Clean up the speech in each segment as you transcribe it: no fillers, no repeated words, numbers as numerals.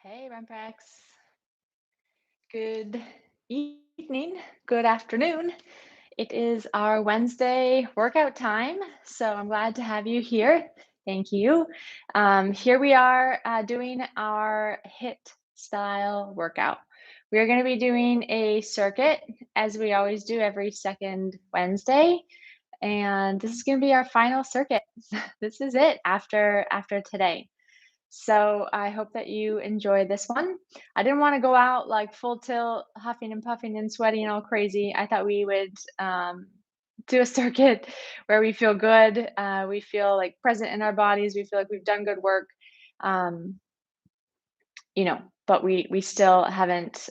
Hey, Remprex. Good evening, good afternoon. It is our Wednesday workout time, so I'm glad to have you here. Thank you. Here we are doing our HIT style workout. We are going to be doing a circuit as we always do every second Wednesday, and this is going to be our final circuit. This is it after today. So I hope that you enjoy this one. I didn't want to go out like full tilt, huffing and puffing and sweating all crazy. I thought we would do a circuit where we feel good, we feel like present in our bodies, we feel like we've done good work, um, but we still haven't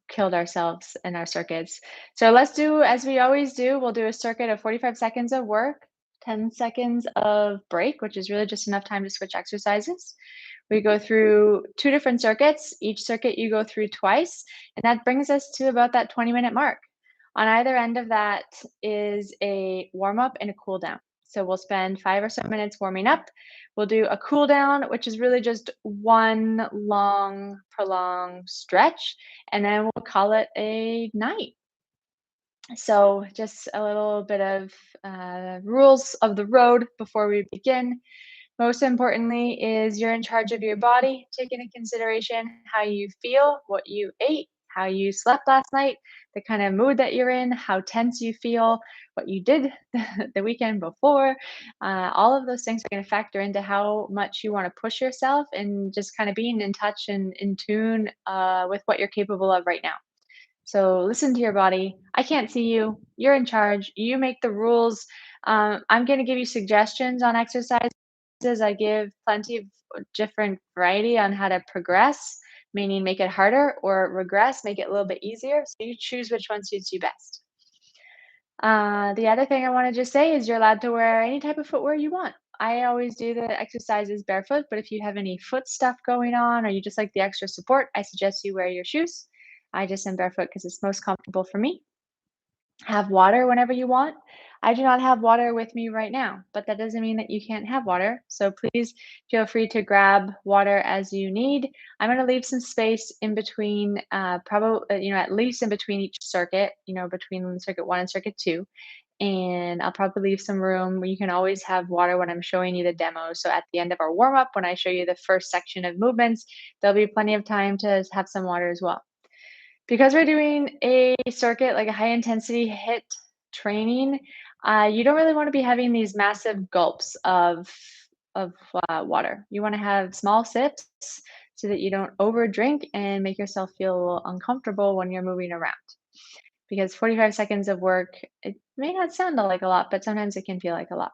killed ourselves in our circuits. So let's do as we always do. We'll do a circuit of 45 seconds of work, 10 seconds of break, which is really just enough time to switch exercises. We go through two different circuits. Each circuit you go through twice, and that brings us to about that 20-minute mark. On either end of that is a warm up and a cool down. So we'll spend 5 or so minutes warming up. We'll do a cool down, which is really just one long, prolonged stretch, and then we'll call it a night. So, just a little bit of rules of the road before we begin. Most importantly, is you're in charge of your body. Take into consideration how you feel, what you ate, how you slept last night, the kind of mood that you're in, how tense you feel, what you did the weekend before. All of those things are going to factor into how much you want to push yourself and just kind of being in touch and in tune with what you're capable of right now. So listen to your body. I can't see you. You're in charge. You make the rules. I'm going to give you suggestions on exercises. I give plenty of different variety on how to progress, meaning make it harder, or regress, make it a little bit easier. So you choose which one suits you best. The other thing I want to just say is you're allowed to wear any type of footwear you want. I always do the exercises barefoot, but if you have any foot stuff going on or you just like the extra support, I suggest you wear your shoes. I just am barefoot because it's most comfortable for me. Have water whenever you want. I do not have water with me right now, but that doesn't mean that you can't have water. So please feel free to grab water as you need. I'm going to leave some space in between, probably, at least in between each circuit, between circuit one and circuit two. And I'll probably leave some room. You can always have water when I'm showing you the demo. So at the end of our warm up, when I show you the first section of movements, there'll be plenty of time to have some water as well. Because we're doing a circuit, like a high intensity HIT training, you don't really want to be having these massive gulps of water. You want to have small sips so that you don't over drink and make yourself feel a little uncomfortable when you're moving around. Because 45 seconds of work, it may not sound like a lot, but sometimes it can feel like a lot.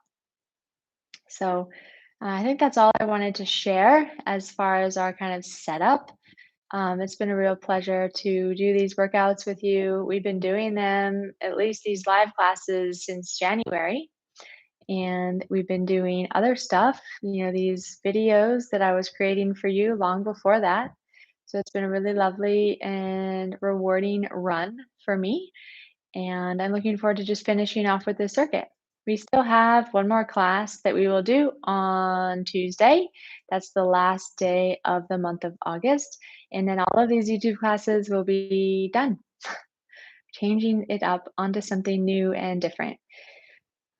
So I think that's all I wanted to share as far as our kind of setup. It's been a real pleasure to do these workouts with you. We've been doing them, at least these live classes, since January. And we've been doing other stuff, these videos that I was creating for you long before that. So it's been a really lovely and rewarding run for me. And I'm looking forward to just finishing off with this circuit. We still have one more class that we will do on Tuesday. That's the last day of the month of August. And then all of these YouTube classes will be done, changing it up onto something new and different.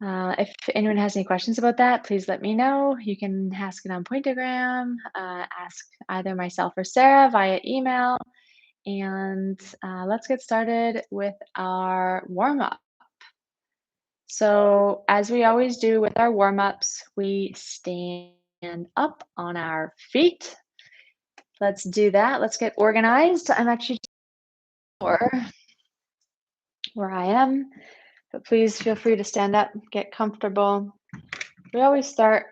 If anyone has any questions about that, please let me know. You can ask it on Pointagram, ask either myself or Sarah via email. And let's get started with our warm up. So, as we always do with our warm ups, we stand up on our feet. Let's do that. Let's get organized. I'm actually where I am, but please feel free to stand up, get comfortable. We always start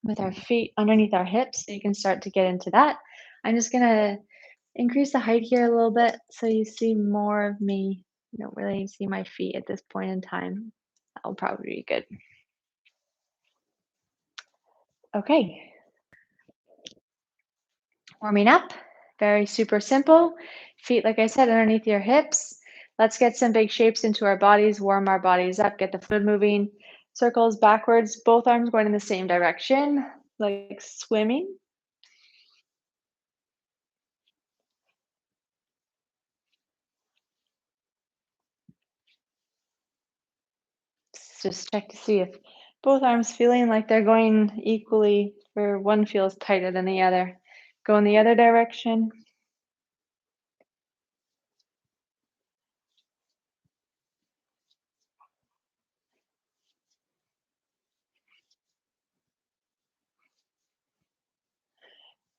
with our feet underneath our hips, so you can start to get into that. I'm just going to increase the height here a little bit so you see more of me. You don't really see my feet at this point in time. That'll probably be good. Okay, warming up, very super simple. Feet, like I said, underneath your hips. Let's get some big shapes into our bodies, warm our bodies up, get the fluid moving. Circles backwards, both arms going in the same direction, like swimming. Just check to see if both arms feeling like they're going equally, or one feels tighter than the other. Go in the other direction.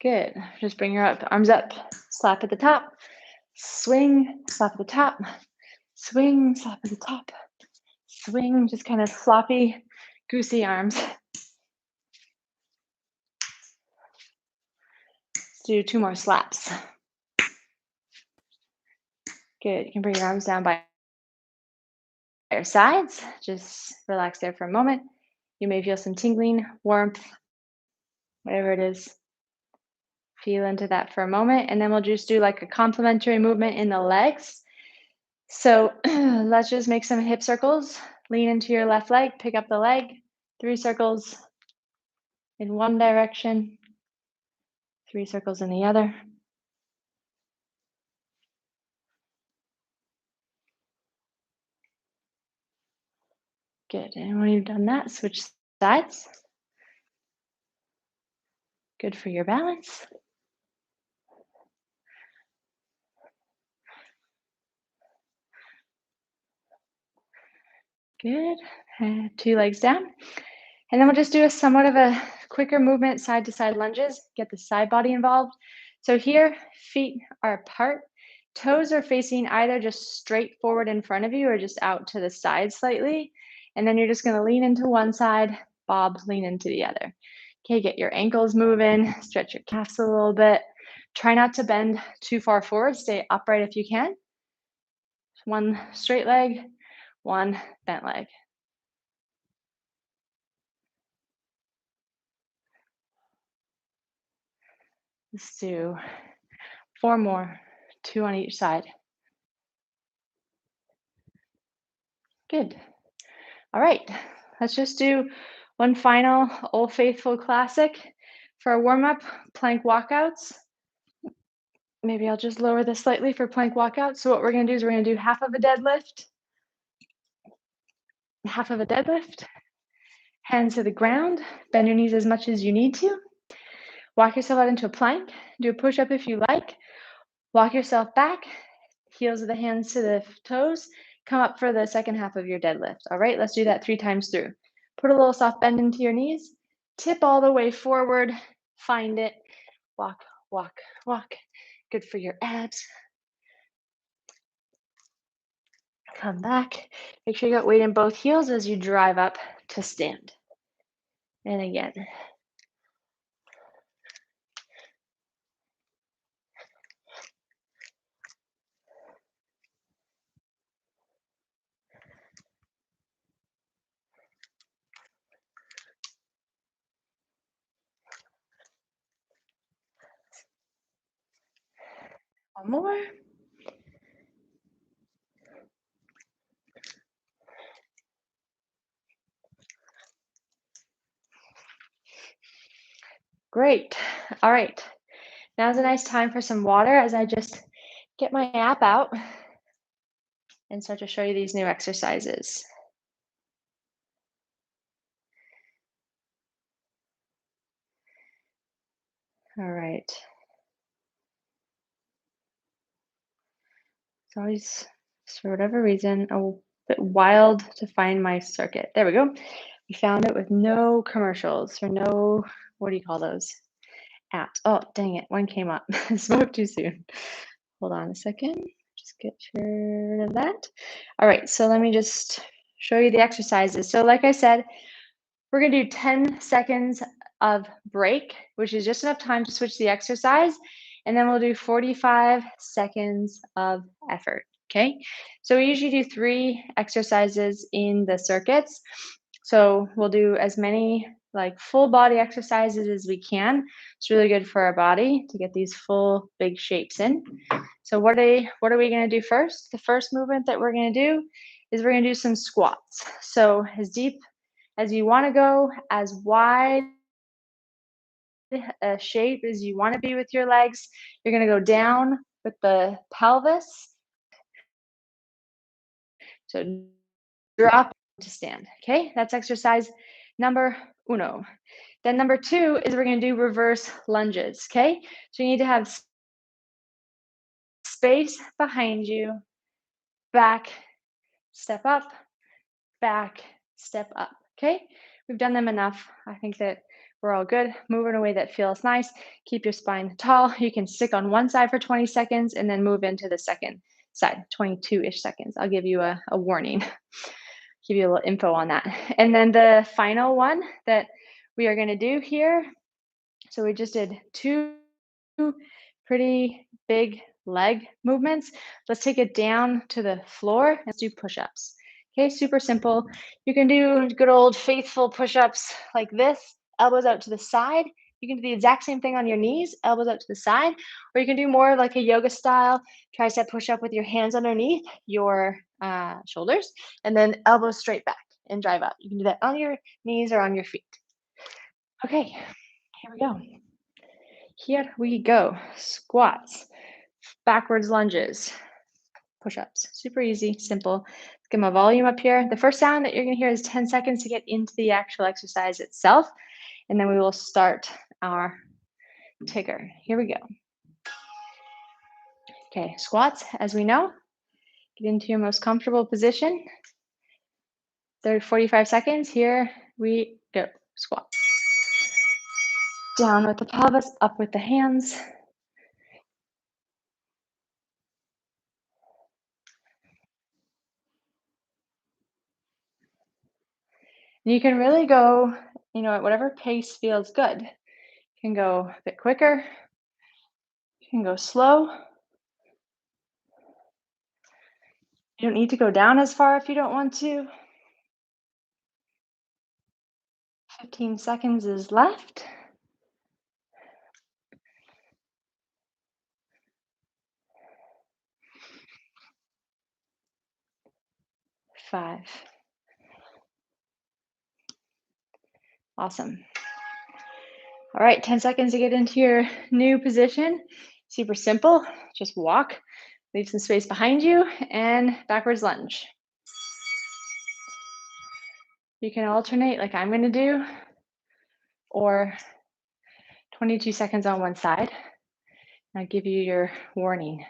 Good. Just bring your arms up. Slap at the top. Swing. Slap at the top. Swing. Slap at the top. Swing. Just kind of floppy, goosey arms. Let's do 2 more slaps. Good. You can bring your arms down by your sides. Just relax there for a moment. You may feel some tingling, warmth, whatever it is. Feel into that for a moment, and then we'll just do like a complementary movement in the legs. So let's just make some hip circles. Lean into your left leg, pick up the leg, 3 circles in one direction, 3 circles in the other. Good. And when you've done that, switch sides. Good for your balance. Good. 2 legs down. And then we'll just do a somewhat of a quicker movement, side to side lunges, get the side body involved. So here, feet are apart. Toes are facing either just straight forward in front of you or just out to the side slightly. And then you're just going to lean into one side, bob, lean into the other. Okay, get your ankles moving, stretch your calves a little bit. Try not to bend too far forward. Stay upright if you can. One straight leg, one bent leg. Let's do 4 more, 2 on each side. Good. All right, let's just do one final Old Faithful classic for our warm-up, plank walkouts. Maybe I'll just lower this slightly for plank walkouts. So what we're gonna do is we're gonna do half of a deadlift, hands to the ground, bend your knees as much as you need to. Walk yourself out into a plank, do a push-up if you like. Walk yourself back, heels of the hands to the toes, come up for the second half of your deadlift. All right, let's do that 3 times through. Put a little soft bend into your knees, tip all the way forward, find it, walk, walk, walk. Good for your abs. Come back. Make sure you got weight in both heels as you drive up to stand. And again. One more. Great. All right. Now's a nice time for some water as I just get my app out and start to show you these new exercises. All right. It's always, for whatever reason, a bit wild to find my circuit. There we go. We found it with no commercials or no, what do you call those? Apps. Oh, dang it. One came up. Spoke too soon. Hold on a second. Just get rid of that. All right. So let me just show you the exercises. So like I said, we're going to do 10 seconds of break, which is just enough time to switch the exercise. And then we'll do 45 seconds of effort. Okay. So we usually do 3 exercises in the circuits. So we'll do as many like full body exercises as we can. It's really good for our body to get these full big shapes in. So what are we going to do first? The first movement that we're going to do is we're going to do some squats. So as deep as you want to go, as wide a shape as you want to be with your legs. You're going to go down with the pelvis. So drop to stand. Okay, that's exercise number uno. Then number two is we're going to do reverse lunges. Okay, so you need to have space behind you, back, step up, back, step up. Okay, we've done them enough. I think that we're all good. Move in a way that feels nice. Keep your spine tall. You can stick on one side for 20 seconds and then move into the second side, 22-ish seconds. I'll give you a warning, give you a little info on that. And then the final one that we are going to do here. So we just did two pretty big leg movements. Let's take it down to the floor. Let's do push-ups. Okay, super simple. You can do good old faithful push-ups like this, elbows out to the side. You can do the exact same thing on your knees, elbows out to the side, or you can do more like a yoga style tricep push-up with your hands underneath your shoulders, and then elbows straight back and drive up. You can do that on your knees or on your feet. Okay, here we go. Here we go. Squats, backwards lunges, push-ups. Super easy, simple. Let's get my volume up here. The first sound that you're going to hear is 10 seconds to get into the actual exercise itself, and then we will start our ticker. Here we go. Okay, squats, as we know, get into your most comfortable position. 45 seconds. Here we go. Squat. Down with the pelvis, up with the hands. You can really go, at whatever pace feels good. You can go a bit quicker. You can go slow. You don't need to go down as far if you don't want to. 15 seconds is left. 5. Awesome. All right, 10 seconds to get into your new position. Super simple. Just walk, leave some space behind you, and backwards lunge. You can alternate like I'm going to do, or 22 seconds on one side. I'll give you your warning.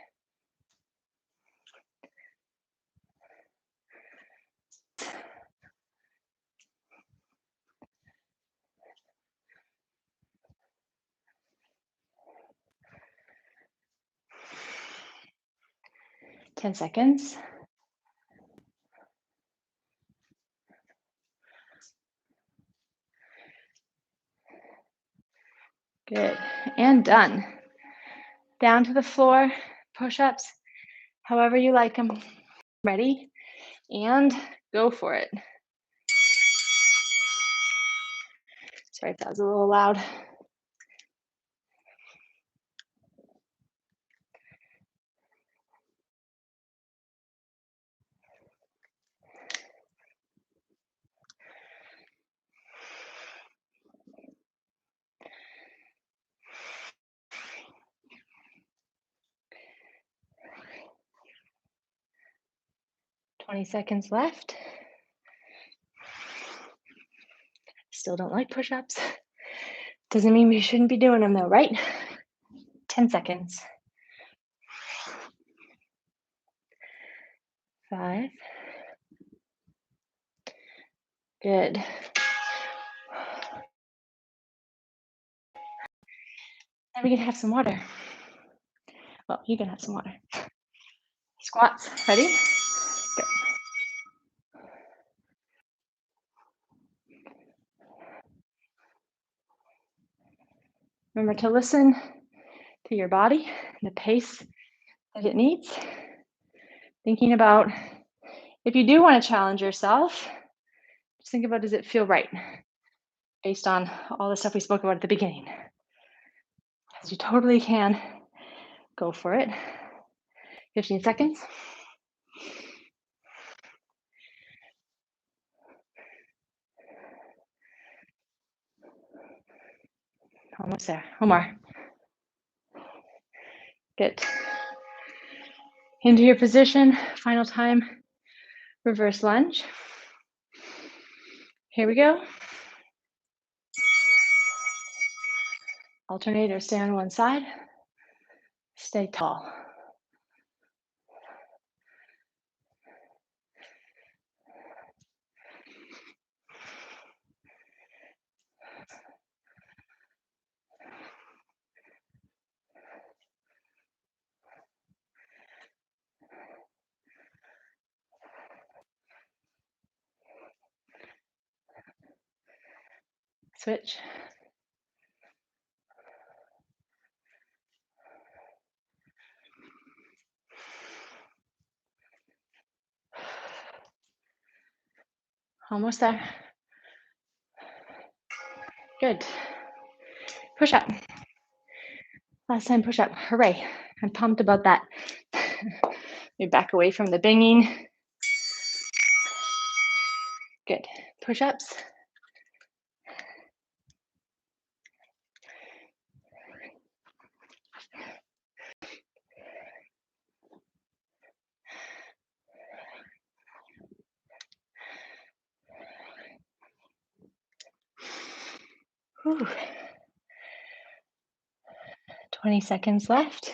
Ten seconds. Good. And done. Down to the floor, push-ups, however you like them. Ready? And go for it. Sorry if that was a little loud. Twenty seconds left. Still don't like push-ups. Doesn't mean we shouldn't be doing them though, right? 10 seconds. 5. Good. Then we can have some water. Well, you can have some water. Squats. Ready? Go. Remember to listen to your body, the pace that it needs. Thinking about if you do want to challenge yourself, just think about, does it feel right based on all the stuff we spoke about at the beginning? Because you totally can go for it. 15 seconds. Almost there. One more. Get into your position. Final time. Reverse lunge. Here we go. Alternate or stay on one side. Stay tall. Switch. Almost there. Good. Push up. Last time push up. Hooray. I'm pumped about that. We back away from the binging. Good. Push ups. Whew. 20 seconds left.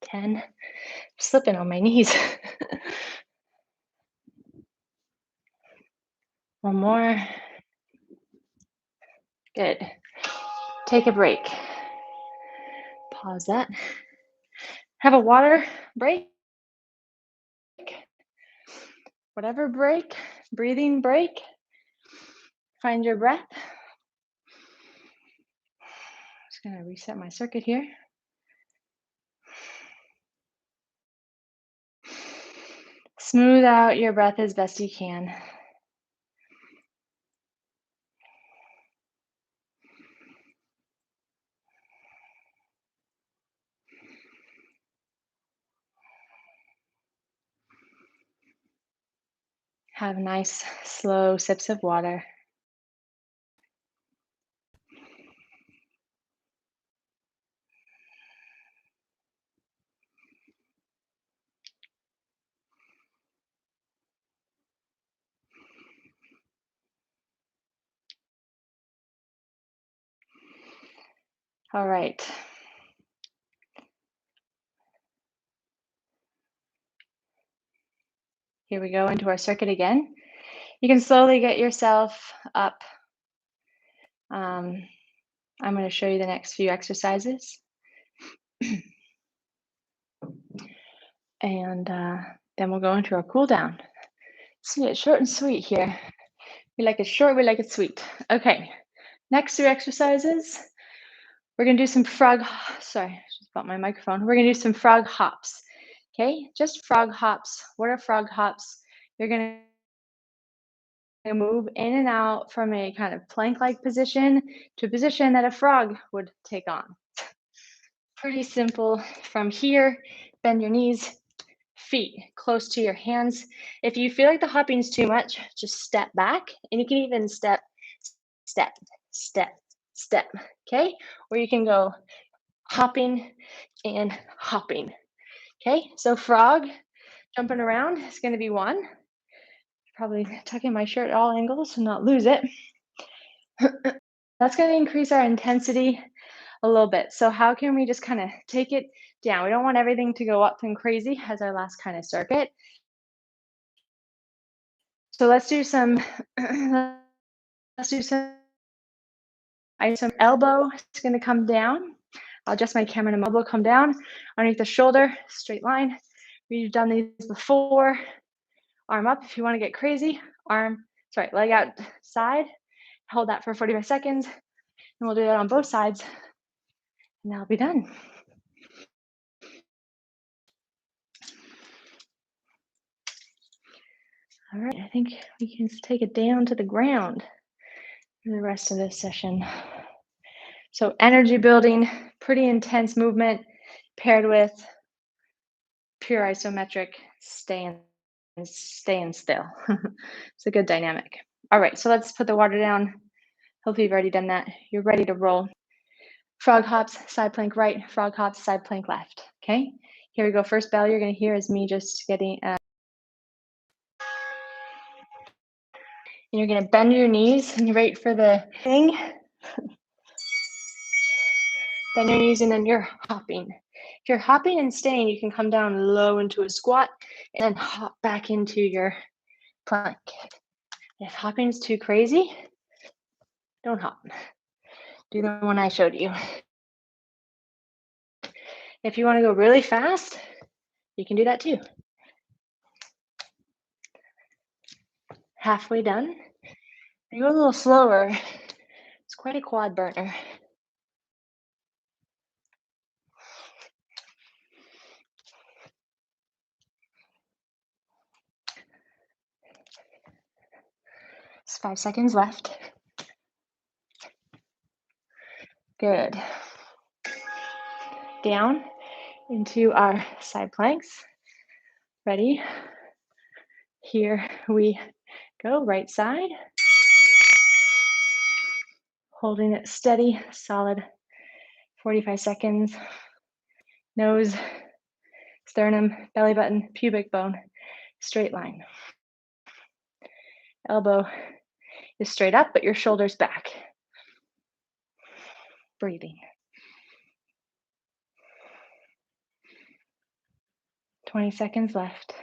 Ten. Slipping on my knees. One more. Good. Take a break. Pause that. Have a water break. Whatever break, breathing break. Find your breath. Just going to reset my circuit here. Smooth out your breath as best you can. Have nice, slow sips of water. All right. Here we go into our circuit again. You can slowly get yourself up. I'm going to show you the next few exercises. And then we'll go into our cool down. See it short and sweet here. We like it short, we like it sweet. Okay, next two exercises. We're gonna do some frog, sorry, I just bought my microphone. We're gonna do some frog hops. Okay, just frog hops. What are frog hops? You're gonna move in and out from a kind of plank-like position to a position that a frog would take on. Pretty simple. From here, bend your knees, feet close to your hands. If you feel like the hopping is too much, just step back, and you can even step, step, step, step, okay? Or you can go hopping and hopping, okay? So frog, jumping around is gonna be one. Probably tucking my shirt at all angles to not lose it. That's gonna increase our intensity a little bit. So how can we just kind of take it down? We don't want everything to go up and crazy as our last kind of circuit. So let's do some, some elbow is gonna come down. I'll adjust my camera and my elbow come down underneath the shoulder, straight line. We've done these before. Arm up if you wanna get crazy. Leg out side. Hold that for 45 seconds. And we'll do that on both sides. And that'll be done. All right, I think we can take it down to the ground for the rest of this session. So energy building, pretty intense movement paired with pure isometric staying still. It's a good dynamic. All right, so let's put the water down. Hopefully you've already done that. You're ready to roll. Frog hops, side plank right, frog hops, side plank left. Okay, here we go. First bell you're going to hear is me just getting, and you're going to bend your knees and wait for the thing. Bend your knees and then you're hopping. If you're hopping and staying, you can come down low into a squat and then hop back into your plank. If hopping is too crazy, don't hop. Do the one I showed you. If you want to go really fast, you can do that too. Halfway done. You go a little slower. It's quite a quad burner. It's 5 seconds left. Good. Down into our side planks. Ready? Here we go. Right side. Holding it steady, solid 45 seconds. Nose, sternum, belly button, pubic bone, straight line. Elbow is straight up, but your shoulder's back. Breathing. 20 seconds left.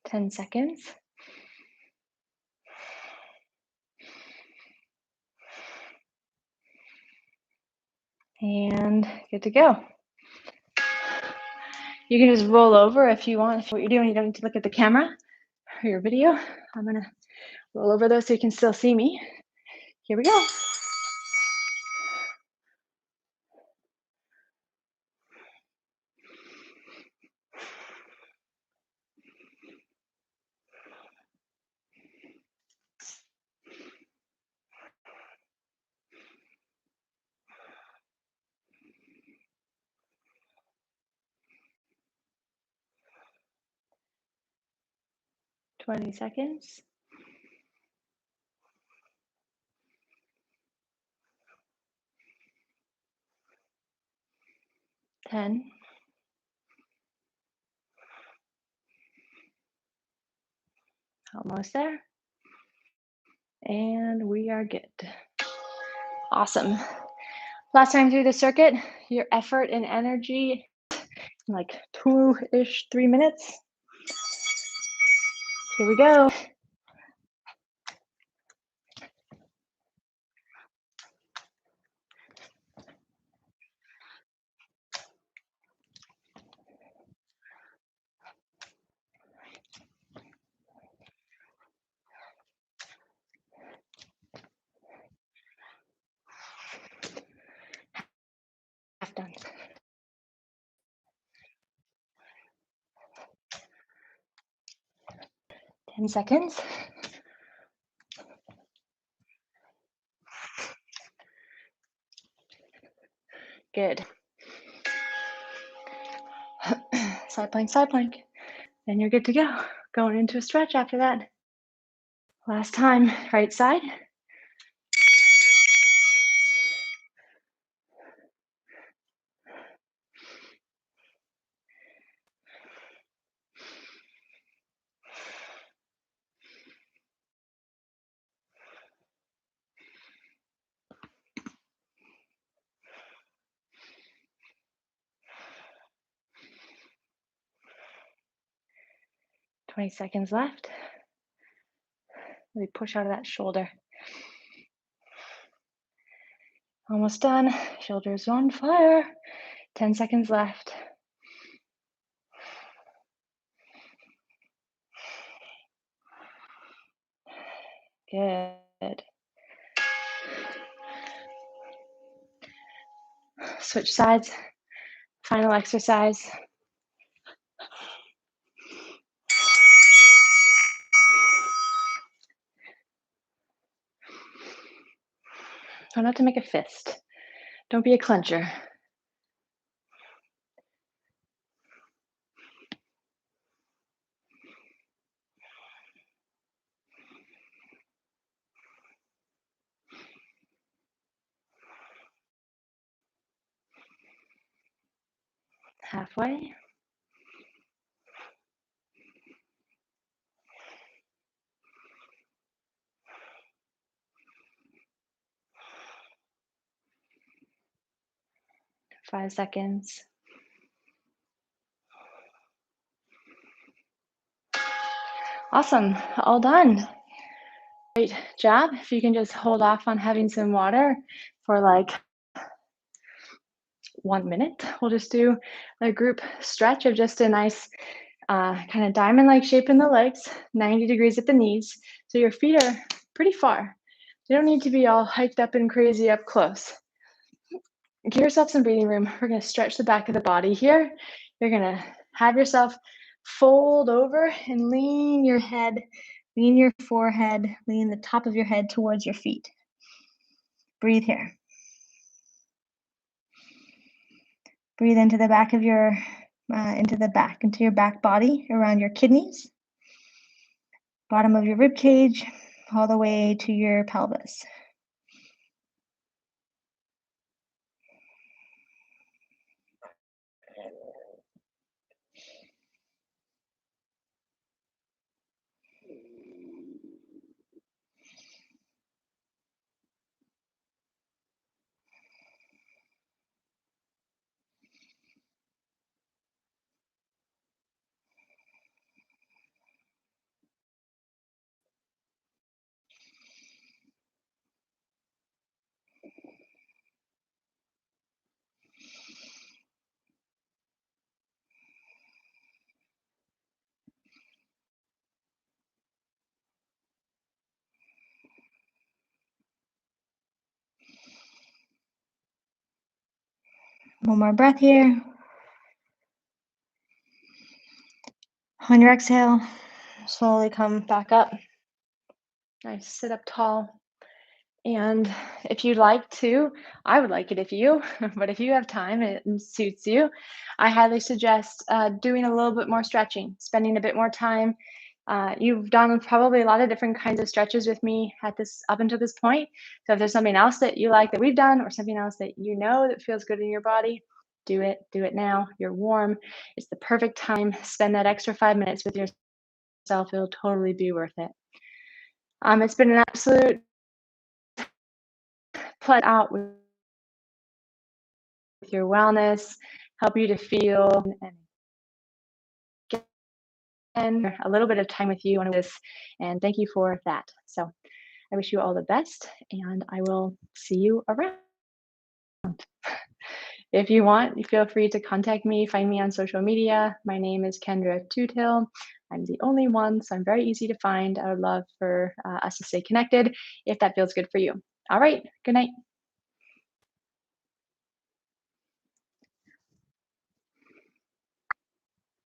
Ten seconds. And good to go. You can just roll over if you want. If what you're doing, you don't need to look at the camera or your video. I'm gonna roll over those so you can still see me. Here we go. Twenty seconds. 10. Almost there. And we are good. Awesome. Last time through the circuit, your effort and energy, like 2-ish, 3 minutes. Here we go. Half done. 10 seconds. Good. Side plank, side plank. Then you're good to go. Going into a stretch after that. Last time, right side. Twenty seconds left. Really push out of that shoulder. Almost done. Shoulders on fire. 10 seconds left. Good. Switch sides. Final exercise. Try not to make a fist. Don't be a clencher. Halfway. 5 seconds. Awesome. All done. Great job. If you can just hold off on having some water for like 1 minute, we'll just do a group stretch of just a nice kind of diamond-like shape in the legs, 90 degrees at the knees. So your feet are pretty far. You don't need to be all hiked up and crazy up close. Give yourself some breathing room. We're going to stretch the back of the body here. You're going to have yourself fold over and lean your head, lean your forehead, lean the top of your head towards your feet. Breathe here. Breathe into the back of your, into your back body, around your kidneys, bottom of your rib cage, all the way to your pelvis. One more breath here. On your exhale, slowly come back up. Nice, sit up tall. And if you'd like to, I would like it if you, but if you have time and it suits you, I highly suggest doing a little bit more stretching, spending a bit more time. You've done probably a lot of different kinds of stretches with me up until this point. So if there's something else that you like that we've done, or something else that you know that feels good in your body, do it. Do it now. You're warm. It's the perfect time. Spend that extra 5 minutes with yourself. It'll totally be worth it. It's been an absolute pleasure out with your wellness, help you to feel and a little bit of time with you on this. And thank you for that. So I wish you all the best, and I will see you around. If you want, you feel free to contact me, find me on social media. My name is Kendra Tootill. I'm the only one, so I'm very easy to find. I would love for us to stay connected if that feels good for you. All right, good night.